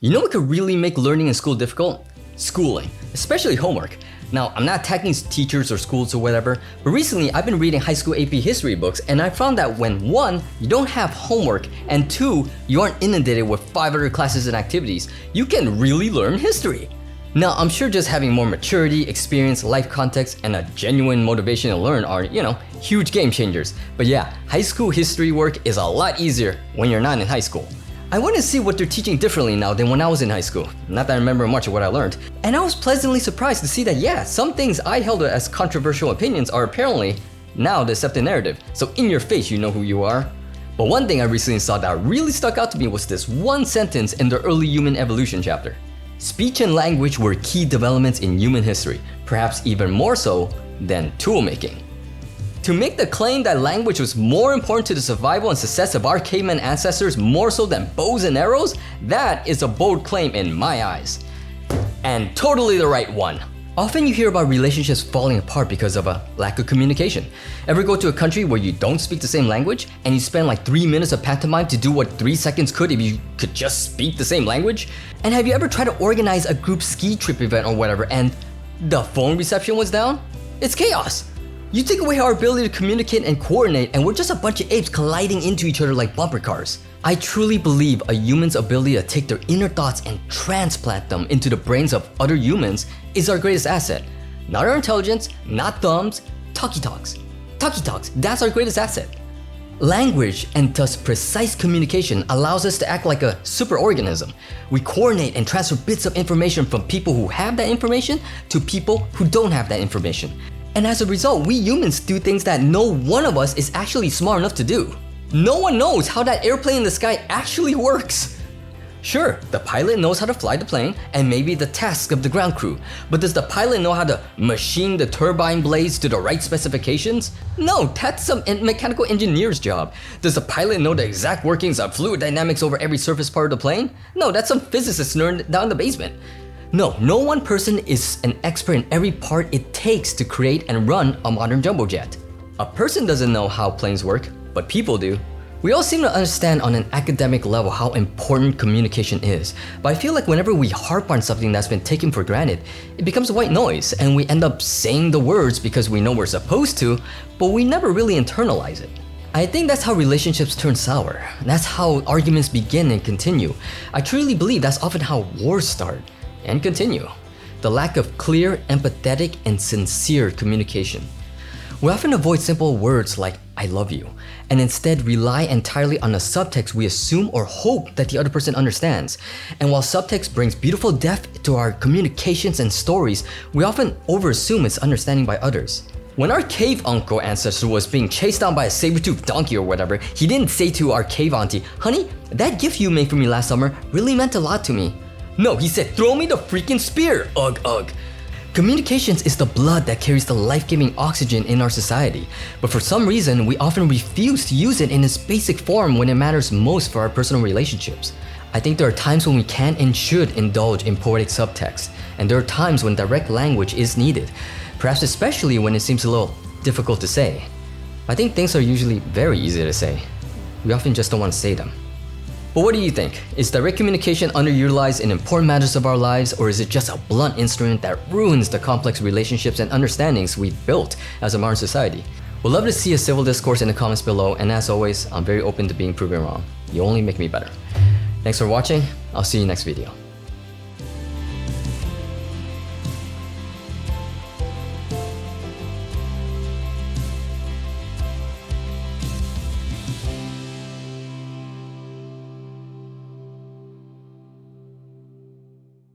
You know what could really make learning in school difficult? Schooling, especially homework. Now, I'm not attacking teachers or schools or whatever, but recently I've been reading high school AP history books and I found that when 1, you don't have homework, and 2, you aren't inundated with 5 other classes and activities, you can really learn history. Now, I'm sure just having more maturity, experience, life context, and a genuine motivation to learn are, huge game changers. But yeah, high school history work is a lot easier when you're not in high school. I went to see what they're teaching differently now than when I was in high school. Not that I remember much of what I learned. And I was pleasantly surprised to see that some things I held as controversial opinions are apparently now the accepted narrative. So in your face, you know who you are. But one thing I recently saw that really stuck out to me was this one sentence in the early human evolution chapter. Speech and language were key developments in human history, perhaps even more so than tool making. To make the claim that language was more important to the survival and success of our caveman ancestors more so than bows and arrows, that is a bold claim in my eyes. And totally the right one. Often you hear about relationships falling apart because of a lack of communication. Ever go to a country where you don't speak the same language and you spend like 3 minutes of pantomime to do what 3 seconds could if you could just speak the same language? And have you ever tried to organize a group ski trip event or whatever and the phone reception was down? It's chaos. You take away our ability to communicate and coordinate and we're just a bunch of apes colliding into each other like bumper cars. I truly believe a human's ability to take their inner thoughts and transplant them into the brains of other humans is our greatest asset. Not our intelligence, not thumbs, talkie talks. Talkie talks, that's our greatest asset. Language and thus precise communication allows us to act like a superorganism. We coordinate and transfer bits of information from people who have that information to people who don't have that information. And as a result, we humans do things that no one of us is actually smart enough to do. No one knows how that airplane in the sky actually works. Sure, the pilot knows how to fly the plane and maybe the task of the ground crew, but does the pilot know how to machine the turbine blades to the right specifications? No, that's some mechanical engineer's job. Does the pilot know the exact workings of fluid dynamics over every surface part of the plane? No, that's some physicist nerd down in the basement. No one person is an expert in every part it takes to create and run a modern jumbo jet. A person doesn't know how planes work, but people do. We all seem to understand on an academic level how important communication is, but I feel like whenever we harp on something that's been taken for granted, it becomes white noise and we end up saying the words because we know we're supposed to, but we never really internalize it. I think that's how relationships turn sour. That's how arguments begin and continue. I truly believe that's often how wars start and continue. The lack of clear, empathetic, and sincere communication. We often avoid simple words like I love you, and instead rely entirely on a subtext we assume or hope that the other person understands. And while subtext brings beautiful depth to our communications and stories, we often overassume its understanding by others. When our cave uncle ancestor was being chased down by a saber-toothed donkey or whatever, he didn't say to our cave auntie, honey, that gift you made for me last summer really meant a lot to me. No, he said, throw me the freaking spear, ugh ugh. Communications is the blood that carries the life-giving oxygen in our society, but for some reason, we often refuse to use it in its basic form when it matters most for our personal relationships. I think there are times when we can and should indulge in poetic subtext, and there are times when direct language is needed, perhaps especially when it seems a little difficult to say. I think things are usually very easy to say. We often just don't want to say them. But what do you think? Is direct communication underutilized in important matters of our lives, or is it just a blunt instrument that ruins the complex relationships and understandings we've built as a modern society? We'd love to see a civil discourse in the comments below, and as always, I'm very open to being proven wrong. You only make me better. Thanks for watching. I'll see you next video.